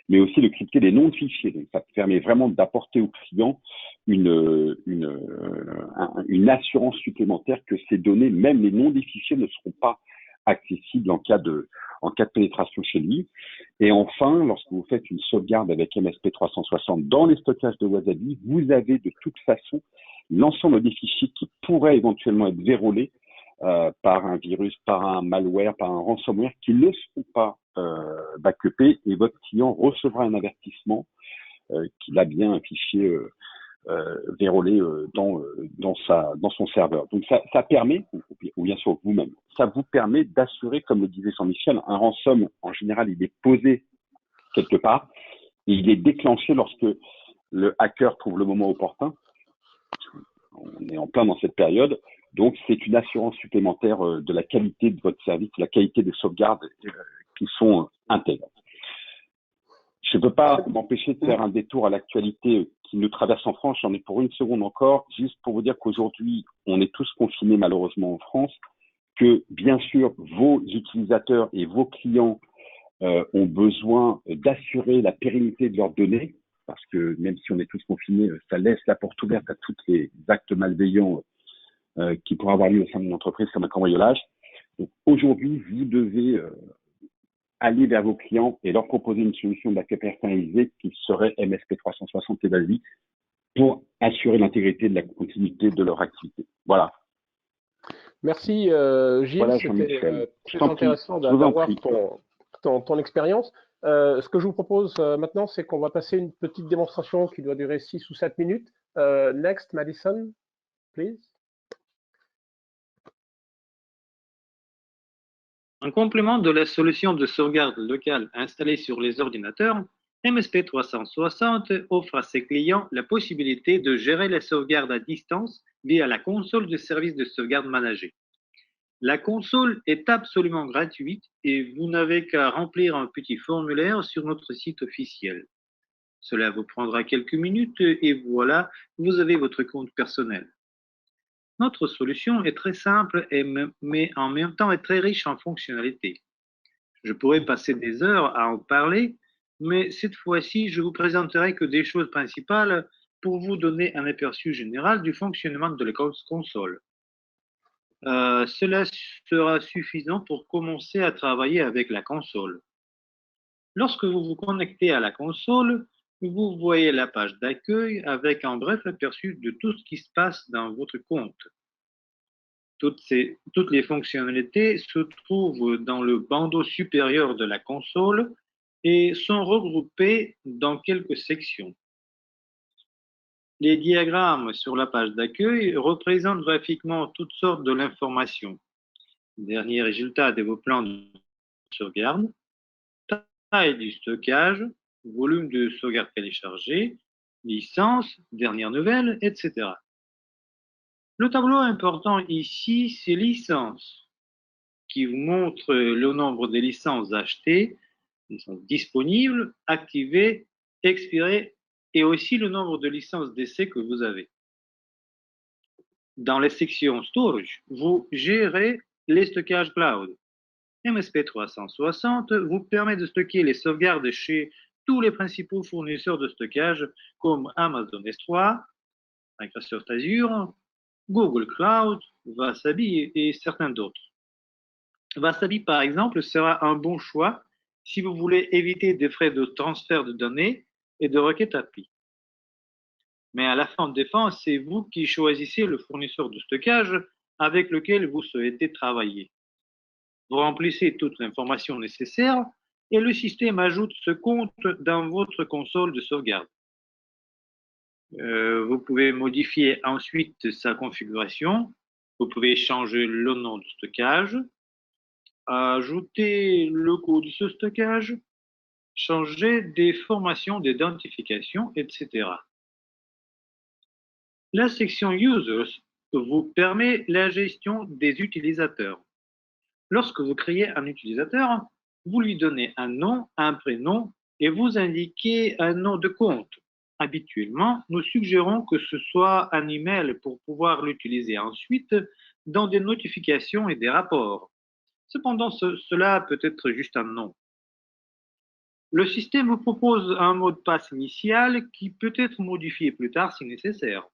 mais aussi de crypter les noms de fichiers. Donc, ça permet vraiment d'apporter aux clients une assurance supplémentaire que ces données, même les noms des fichiers, ne seront pas accessibles en cas de pénétration chez lui. Et enfin, lorsque vous faites une sauvegarde avec MSP 360 dans les stockages de Wasabi, vous avez de toute façon l'ensemble des fichiers qui pourraient éventuellement être vérolés par un virus, par un malware, par un ransomware qui ne seront pas backupés, et votre client recevra un avertissement qu'il a bien un fichier vérolé dans son serveur. Donc ça permet, ou bien sûr vous-même, ça vous permet d'assurer, comme le disait Jean-Michel, un rançon, en général, il est posé quelque part et il est déclenché lorsque le hacker trouve le moment opportun. On est en plein dans cette période. Donc, c'est une assurance supplémentaire de la qualité de votre service, de la qualité des sauvegardes qui sont intègres. Je ne peux pas m'empêcher de faire un détour à l'actualité qui nous traverse en France. J'en ai pour une seconde encore, juste pour vous dire qu'aujourd'hui, on est tous confinés malheureusement en France, que bien sûr, vos utilisateurs et vos clients ont besoin d'assurer la pérennité de leurs données, parce que même si on est tous confinés, ça laisse la porte ouverte à tous les actes malveillants qui pourraient avoir lieu au sein d'une entreprise comme un cambriolage. Donc aujourd'hui, vous devez aller vers vos clients et leur proposer une solution de backup personnalisée qui serait MSP 360 et Wasabi pour assurer l'intégrité de la continuité de leur activité. Voilà. Merci Gilles, voilà, c'était très intéressant d'avoir ton expérience. Ce que je vous propose maintenant, c'est qu'on va passer une petite démonstration qui doit durer 6 ou 7 minutes. Next, Madison, please. En complément de la solution de sauvegarde locale installée sur les ordinateurs, MSP 360 offre à ses clients la possibilité de gérer les sauvegardes à distance via la console de service de sauvegarde managée. La console est absolument gratuite et vous n'avez qu'à remplir un petit formulaire sur notre site officiel. Cela vous prendra quelques minutes et voilà, vous avez votre compte personnel. Notre solution est très simple mais en même temps est très riche en fonctionnalités. Je pourrais passer des heures à en parler, mais cette fois-ci, je vous présenterai que des choses principales pour vous donner un aperçu général du fonctionnement de la console. Cela sera suffisant pour commencer à travailler avec la console. Lorsque vous vous connectez à la console, vous voyez la page d'accueil avec un bref aperçu de tout ce qui se passe dans votre compte. Toutes les fonctionnalités se trouvent dans le bandeau supérieur de la console et sont regroupées dans quelques sections. Les diagrammes sur la page d'accueil représentent graphiquement toutes sortes de l'information. Dernier résultat de vos plans de sauvegarde, taille du stockage, volume de sauvegarde téléchargé, licence, dernière nouvelle, etc. Le tableau important ici, c'est licence, qui vous montre le nombre de licences achetées, licences disponibles, activées, expirées, et aussi le nombre de licences d'essai que vous avez. Dans la section Storage, vous gérez les stockages cloud. MSP 360 vous permet de stocker les sauvegardes chez tous les principaux fournisseurs de stockage comme Amazon S3, Microsoft Azure, Google Cloud, Wasabi et certains d'autres. Wasabi, par exemple, sera un bon choix si vous voulez éviter des frais de transfert de données et de requêtes API. Mais à la fin de défense, c'est vous qui choisissez le fournisseur de stockage avec lequel vous souhaitez travailler. Vous remplissez toute l'information nécessaire et le système ajoute ce compte dans votre console de sauvegarde. Vous pouvez modifier ensuite sa configuration. Vous pouvez changer le nom de stockage, ajouter le code de ce stockage, changer des formations d'identification, etc. La section Users vous permet la gestion des utilisateurs. Lorsque vous créez un utilisateur, vous lui donnez un nom, un prénom et vous indiquez un nom de compte. Habituellement, nous suggérons que ce soit un email pour pouvoir l'utiliser ensuite dans des notifications et des rapports. Cependant, cela peut être juste un nom. Le système vous propose un mot de passe initial qui peut être modifié plus tard si nécessaire.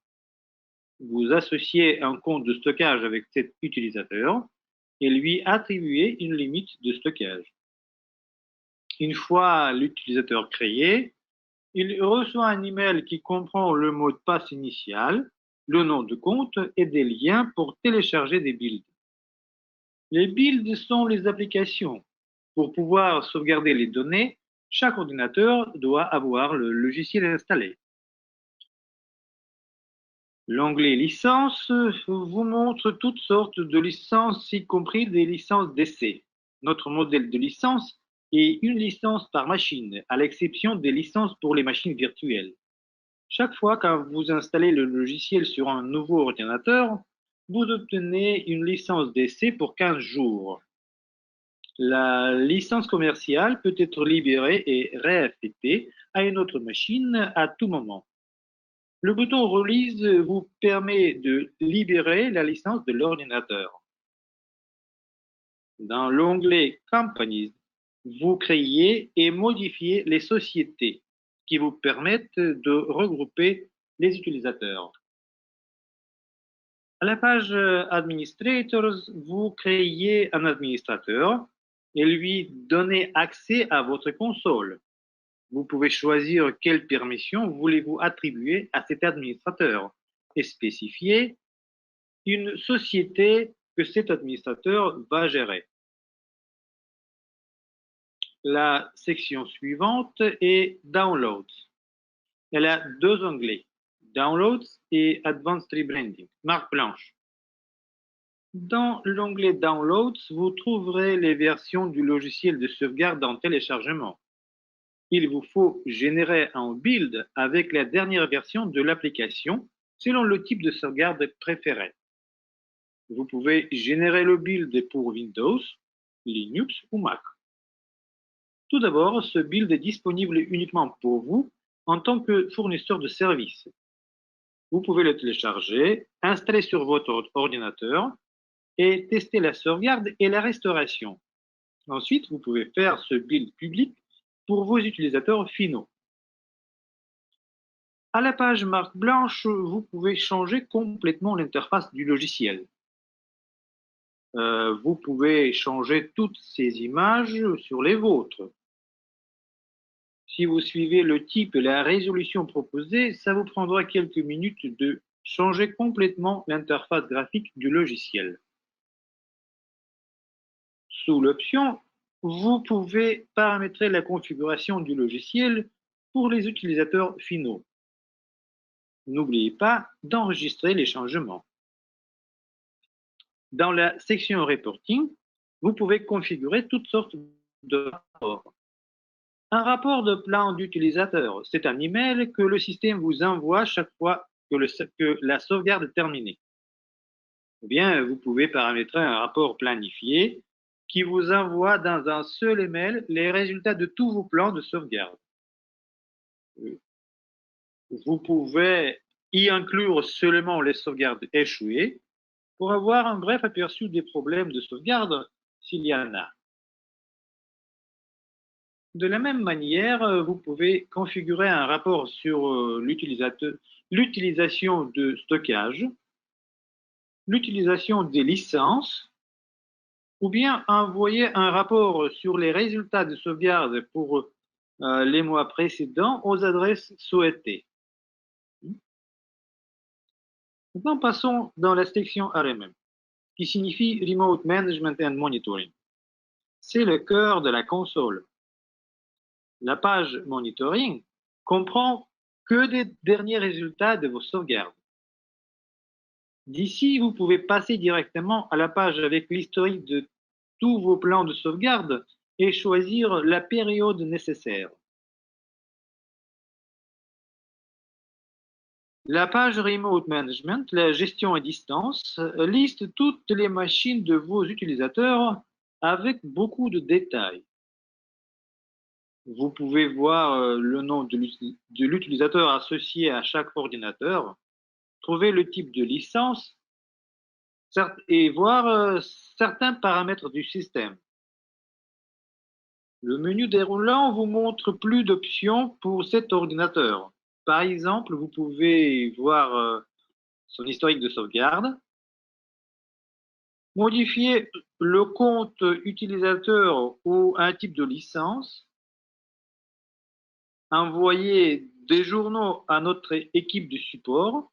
Vous associez un compte de stockage avec cet utilisateur et lui attribuez une limite de stockage. Une fois l'utilisateur créé, il reçoit un email qui comprend le mot de passe initial, le nom de compte et des liens pour télécharger des builds. Les builds sont les applications. Pour pouvoir sauvegarder les données, chaque ordinateur doit avoir le logiciel installé. L'onglet Licences vous montre toutes sortes de licences, y compris des licences d'essai. Notre modèle de licence est une licence par machine, à l'exception des licences pour les machines virtuelles. Chaque fois que vous installez le logiciel sur un nouveau ordinateur, vous obtenez une licence d'essai pour 15 jours. La licence commerciale peut être libérée et réaffectée à une autre machine à tout moment. Le bouton Release vous permet de libérer la licence de l'ordinateur. Dans l'onglet Companies, vous créez et modifiez les sociétés qui vous permettent de regrouper les utilisateurs. À la page Administrators, vous créez un administrateur et lui donnez accès à votre console. Vous pouvez choisir quelle permission voulez-vous attribuer à cet administrateur et spécifier une société que cet administrateur va gérer. La section suivante est Downloads. Elle a deux onglets, Downloads et Advanced Rebranding, marque blanche. Dans l'onglet Downloads, vous trouverez les versions du logiciel de sauvegarde en téléchargement. Il vous faut générer un build avec la dernière version de l'application selon le type de sauvegarde préféré. Vous pouvez générer le build pour Windows, Linux ou Mac. Tout d'abord, ce build est disponible uniquement pour vous en tant que fournisseur de services. Vous pouvez le télécharger, installer sur votre ordinateur et tester la sauvegarde et la restauration. Ensuite, vous pouvez faire ce build public pour vos utilisateurs finaux. À la page marque blanche, vous pouvez changer complètement l'interface du logiciel. Vous pouvez changer toutes ces images sur les vôtres. Si vous suivez le type et la résolution proposée, ça vous prendra quelques minutes de changer complètement l'interface graphique du logiciel. Sous l'option, vous pouvez paramétrer la configuration du logiciel pour les utilisateurs finaux. N'oubliez pas d'enregistrer les changements. Dans la section Reporting, vous pouvez configurer toutes sortes de rapports. Un rapport de plan d'utilisateur, c'est un email que le système vous envoie chaque fois que la sauvegarde est terminée. Ou bien, vous pouvez paramétrer un rapport planifié qui vous envoie dans un seul email les résultats de tous vos plans de sauvegarde. Vous pouvez y inclure seulement les sauvegardes échouées pour avoir un bref aperçu des problèmes de sauvegarde s'il y en a. De la même manière, vous pouvez configurer un rapport sur l'utilisation de stockage, l'utilisation des licences, ou bien envoyer un rapport sur les résultats de sauvegarde pour les mois précédents aux adresses souhaitées. Maintenant, passons dans la section RMM, qui signifie Remote Management and Monitoring. C'est le cœur de la console. La page Monitoring comprend que des derniers résultats de vos sauvegardes. D'ici, vous pouvez passer directement à la page avec l'historique de tous vos plans de sauvegarde et choisir la période nécessaire. La page Remote Management, la gestion à distance, liste toutes les machines de vos utilisateurs avec beaucoup de détails. Vous pouvez voir le nom de l'utilisateur associé à chaque ordinateur, trouver le type de licence et voir certains paramètres du système. Le menu déroulant vous montre plus d'options pour cet ordinateur. Par exemple, vous pouvez voir son historique de sauvegarde, modifier le compte utilisateur ou un type de licence, envoyer des journaux à notre équipe de support,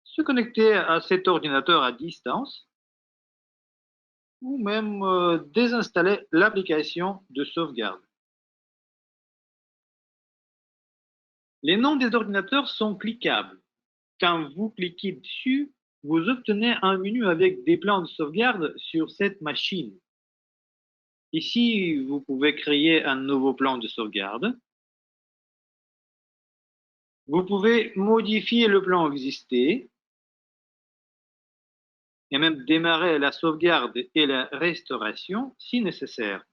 se connecter à cet ordinateur à distance, ou même désinstaller l'application de sauvegarde. Les noms des ordinateurs sont cliquables. Quand vous cliquez dessus, vous obtenez un menu avec des plans de sauvegarde sur cette machine. Ici, vous pouvez créer un nouveau plan de sauvegarde. Vous pouvez modifier le plan existé et même démarrer la sauvegarde et la restauration si nécessaire.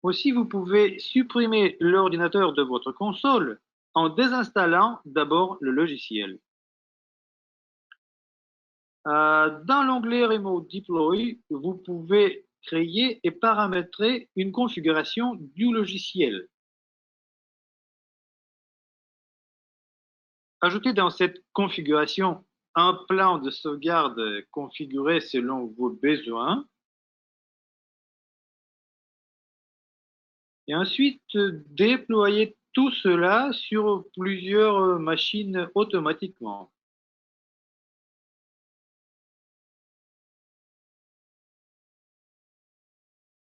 Aussi, vous pouvez supprimer l'ordinateur de votre console en désinstallant d'abord le logiciel. Dans l'onglet Remote Deploy, vous pouvez créer et paramétrer une configuration du logiciel. Ajoutez dans cette configuration un plan de sauvegarde configuré selon vos besoins. Et ensuite, déployer tout cela sur plusieurs machines automatiquement.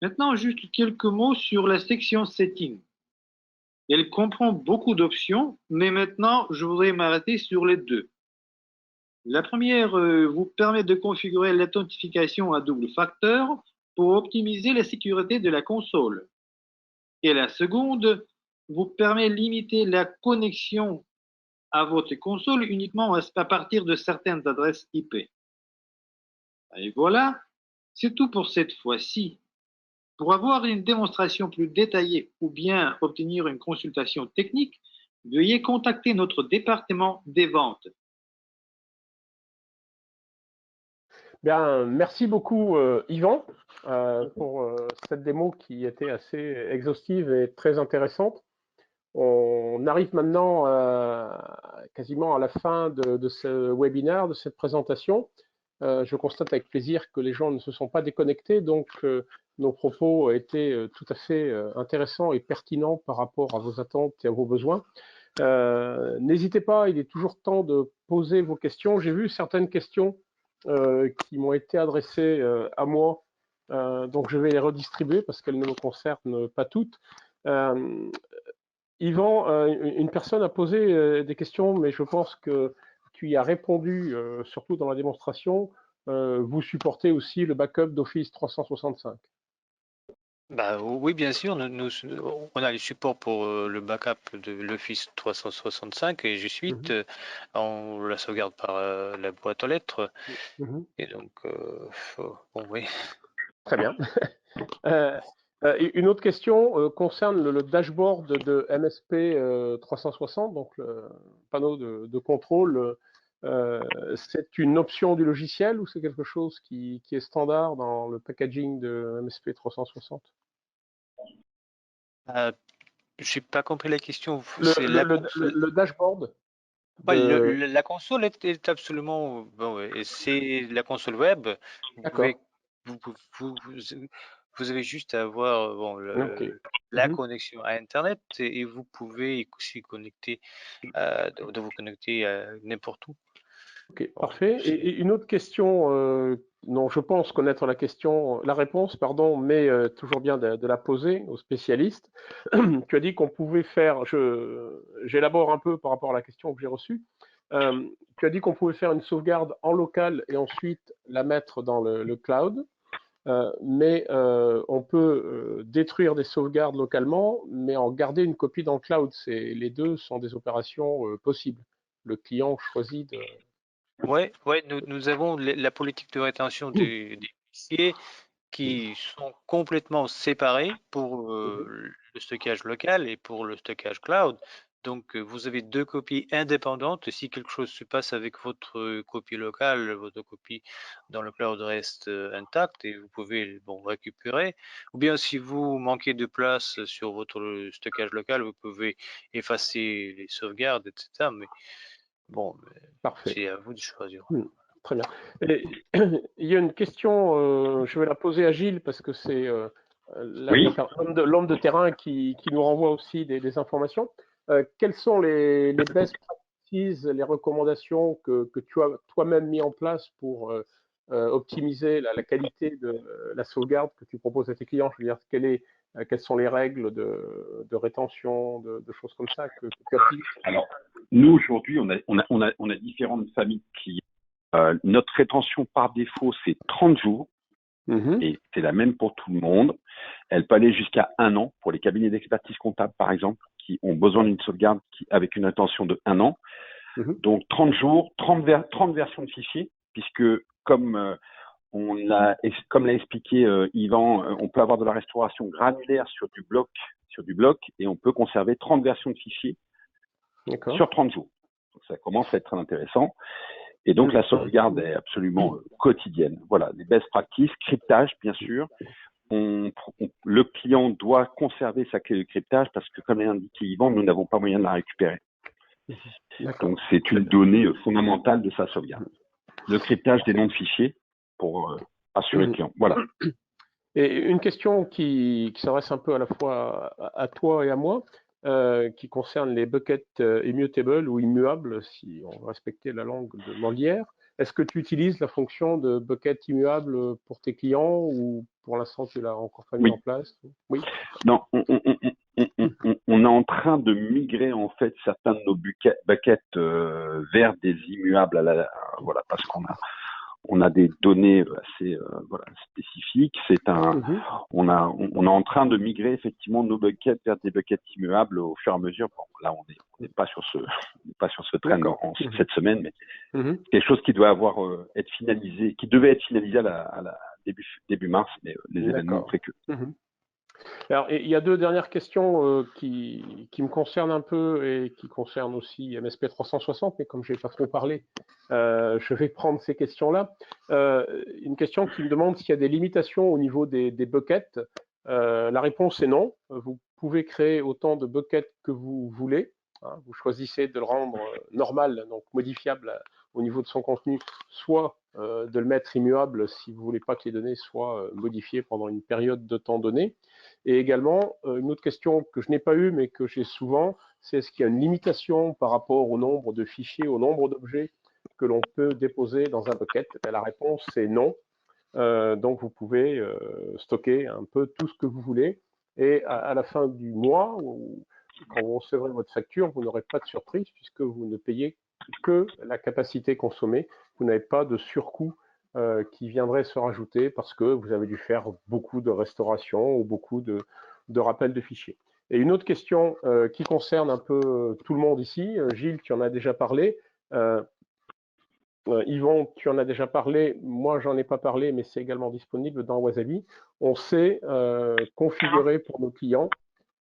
Maintenant, juste quelques mots sur la section Settings. Elle comprend beaucoup d'options, mais maintenant, je voudrais m'arrêter sur les deux. La première vous permet de configurer l'authentification à double facteur pour optimiser la sécurité de la console. Et la seconde vous permet de limiter la connexion à votre console uniquement à partir de certaines adresses IP. Et voilà, c'est tout pour cette fois-ci. Pour avoir une démonstration plus détaillée ou bien obtenir une consultation technique, veuillez contacter notre département des ventes. Bien, merci beaucoup Yvan pour cette démo qui était assez exhaustive et très intéressante. On arrive maintenant quasiment à la fin de ce webinaire, de cette présentation. Je constate avec plaisir que les gens ne se sont pas déconnectés, donc nos propos étaient tout à fait intéressants et pertinents par rapport à vos attentes et à vos besoins. N'hésitez pas, il est toujours temps de poser vos questions. J'ai vu certaines questions qui m'ont été adressées à moi, donc je vais les redistribuer parce qu'elles ne me concernent pas toutes. Yvan, une personne a posé des questions, mais je pense que tu y as répondu, surtout dans la démonstration. Vous supportez aussi le backup d'Office 365. Bah, oui, bien sûr, on a le support pour le backup de l'Office 365 et G Suite. Mhm, On la sauvegarde par la boîte aux lettres. mhm. Et donc, bon, oui. Très bien. Euh, une autre question concerne le dashboard de MSP 360, donc le panneau de contrôle. C'est une option du logiciel ou c'est quelque chose qui est standard dans le packaging de MSP 360? Euh, j'ai pas compris la question. Le, C'est le, le, le- le dashboard ouais, de... la console est absolument bon, ouais, et c'est la console web. Vous D'accord. pouvez, vous, vous, vous, vous- vous avez juste à avoir bon, Ok. la Mhm. connexion à Internet et vous pouvez aussi connecter, de vous connecter n'importe où. Ok, Bon, parfait. Et une autre question, non, je pense connaître la réponse, pardon, mais toujours bien de la poser aux spécialistes. Tu as dit qu'on pouvait faire, j'élabore un peu par rapport à la question que j'ai reçue. Euh, Tu as dit qu'on pouvait faire une sauvegarde en local et ensuite la mettre dans le cloud. Mais on peut détruire des sauvegardes localement, mais en garder une copie dans le cloud. Les deux sont des opérations possibles. Le client choisit de. ouais, ouais, nous avons la politique de rétention des fichiers qui sont complètement séparés pour Mhm. le stockage local et pour le stockage cloud. Donc, vous avez deux copies indépendantes. Si quelque chose se passe avec votre copie locale, votre copie dans le cloud reste intacte et vous pouvez bon, récupérer. Ou bien, si vous manquez de place sur votre stockage local, vous pouvez effacer les sauvegardes, etc. Mais bon, Parfait. c'est à vous de choisir. Très bien. Et, il y a une question, je vais la poser à Gilles parce que c'est Oui. l'homme de terrain qui nous renvoie aussi des informations. Quelles sont les best practices, les recommandations que tu as toi-même mis en place pour optimiser la qualité de la sauvegarde que tu proposes à tes clients? Je veux dire, quelles sont les règles de rétention, de choses comme ça que tu appliques? Alors, nous, aujourd'hui, on a différentes familles de clients. Notre rétention par défaut, c'est 30 jours Mhm, et c'est la même pour tout le monde. Elle peut aller jusqu'à 1 an pour les cabinets d'expertise comptable, par exemple, qui ont besoin d'une sauvegarde avec une rétention de 1 an. mhm. Donc 30 jours, 30 versions de fichiers, puisque comme comme l'a expliqué Yvan, on peut avoir de la restauration granulaire sur du bloc, et on peut conserver 30 versions de fichiers D'accord. sur 30 jours. Donc ça commence à être très intéressant. Et donc la sauvegarde est absolument quotidienne. Voilà, les best practices, cryptage bien sûr. Le client doit conserver sa clé de cryptage parce que, comme l'a indiqué Yvan, nous n'avons pas moyen de la récupérer. D'accord. Donc c'est Très une bien. donnée fondamentale de sa sauvegarde. Le cryptage des noms de fichiers pour assurer le client. Voilà. Et une question qui s'adresse un peu à la fois à toi et à moi, qui concerne les buckets immutable ou immuables, si on veut respecter la langue de Molière. Est-ce que tu utilises la fonction de bucket immuable pour tes clients ou pour l'instant tu l'as encore pas mis en Oui. place? Oui. Non, on est en train de migrer en fait certains de nos buckets vers des immuables voilà, parce qu'on a des données assez voilà, spécifiques. Mhm. On est en train de migrer effectivement nos buckets vers des buckets immuables au fur et à mesure. Bon, là, on n'est pas sur ce trend D'accord. cette semaine, mais Mhm. quelque chose qui doit être finalisé, qui devait être finalisé à la début mars, mais les événements ont D'accord. fait que. Mhm. Alors, il y a deux dernières questions qui me concernent un peu et qui concernent aussi MSP 360, mais comme je n'ai pas trop parlé, je vais prendre ces questions-là. Une question qui me demande s'il y a des limitations au niveau des buckets. La réponse est non. Vous pouvez créer autant de buckets que vous voulez. Hein. Vous choisissez de le rendre normal, donc modifiable au niveau de son contenu, soit de le mettre immuable si vous ne voulez pas que les données soient modifiées pendant une période de temps donnée. Et également, une autre question que je n'ai pas eue, mais que j'ai souvent, c'est est-ce qu'il y a une limitation par rapport au nombre de fichiers, au nombre d'objets que l'on peut déposer dans un bucket? La réponse est non. Donc vous pouvez stocker un peu tout ce que vous voulez. Et à la fin du mois, ou quand vous recevrez votre facture, vous n'aurez pas de surprise puisque vous ne payez que la capacité consommée. Vous n'avez pas de surcoût qui viendrait se rajouter parce que vous avez dû faire beaucoup de restauration ou beaucoup de rappels de fichiers. Et une autre question qui concerne un peu tout le monde ici, Gilles, tu en as déjà parlé. Yvon, tu en as déjà parlé, moi j'en ai pas parlé, mais c'est également disponible dans Wasabi. On sait configurer pour nos clients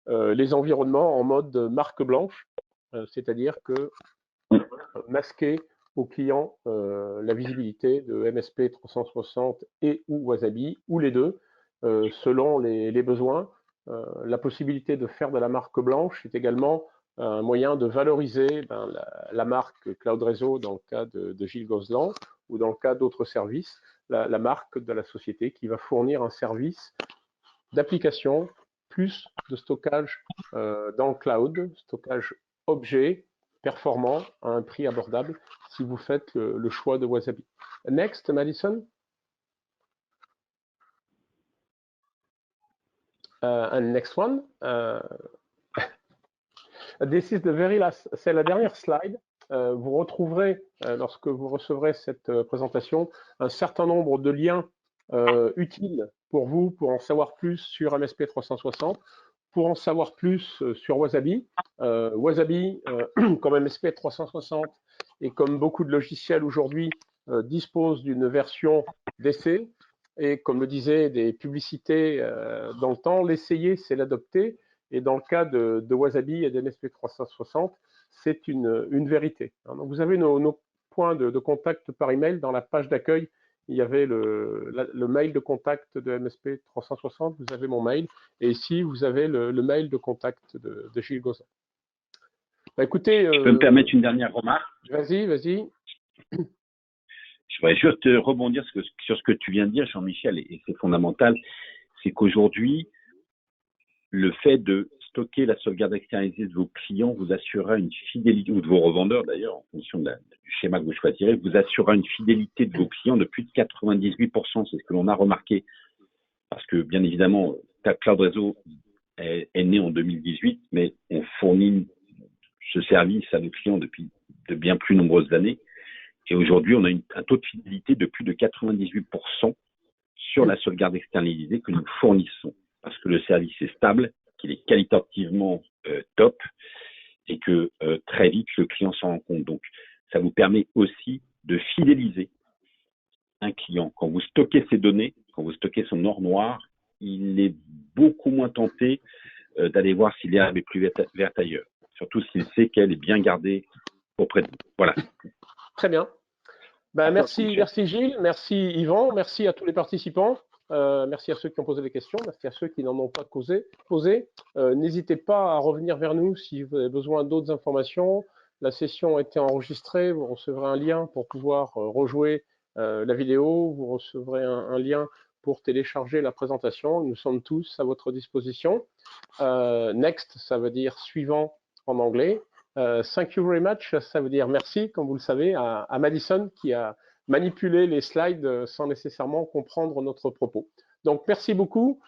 les environnements en mode marque blanche, c'est-à-dire que masquer aux clients la visibilité de MSP 360 et ou Wasabi, ou les deux, selon les besoins. La possibilité de faire de la marque blanche est également un moyen de valoriser la marque Cloud Réseau dans le cas de Gilles Gozlan ou dans le cas d'autres services, la marque de la société qui va fournir un service d'application plus de stockage dans le cloud, stockage objet performant à un prix abordable si vous faites le choix de Wasabi. Next, Madison. And next one. This is the very last. C'est la dernière slide. Vous retrouverez, lorsque vous recevrez cette présentation, un certain nombre de liens utiles pour vous, pour en savoir plus sur MSP 360, pour en savoir plus sur Wasabi. Wasabi, comme MSP 360 et comme beaucoup de logiciels aujourd'hui, dispose d'une version d'essai. Et comme le disaient des publicités dans le temps, l'essayer, c'est l'adopter. Et dans le cas de Wasabi et d'MSP 360, c'est une vérité. Donc vous avez nos points de contact par email. Dans la page d'accueil, il y avait le mail de contact de MSP 360. Vous avez mon mail. Et ici, vous avez le mail de contact de Gilles Gozlan. Bah, écoutez, je peux me permettre une dernière remarque? Vas-y, vas-y. Je voudrais juste rebondir sur ce que tu viens de dire, Jean-Michel, et c'est fondamental. C'est qu'aujourd'hui, le fait de stocker la sauvegarde externalisée de vos clients vous assurera une fidélité, ou de vos revendeurs d'ailleurs, en fonction du schéma que vous choisirez, vous assurera une fidélité de vos clients de plus de 98%. C'est ce que l'on a remarqué. Parce que, bien évidemment, Cloud Réseau est né en 2018, mais on fournit ce service à nos clients depuis de bien plus nombreuses années. Et aujourd'hui, on a un taux de fidélité de plus de 98% sur la sauvegarde externalisée que nous fournissons. Parce que le service est stable, qu'il est qualitativement top et que très vite, le client s'en rend compte. Donc, ça vous permet aussi de fidéliser un client. Quand vous stockez ces données, quand vous stockez son or noir, il est beaucoup moins tenté d'aller voir si l'herbe est plus verte ailleurs. Surtout s'il sait qu'elle est bien gardée auprès de vous. Voilà. Très bien. Ben, merci Gilles, merci Yvan, merci à tous les participants, merci à ceux qui ont posé des questions, merci à ceux qui n'en ont pas posé. N'hésitez pas à revenir vers nous si vous avez besoin d'autres informations. La session a été enregistrée, vous recevrez un lien pour pouvoir rejouer la vidéo, vous recevrez un lien pour télécharger la présentation. Nous sommes tous à votre disposition. Next, ça veut dire suivant en anglais. Thank you very much, ça veut dire merci, comme vous le savez, à Madison qui a manipulé les slides sans nécessairement comprendre notre propos. Donc, merci beaucoup.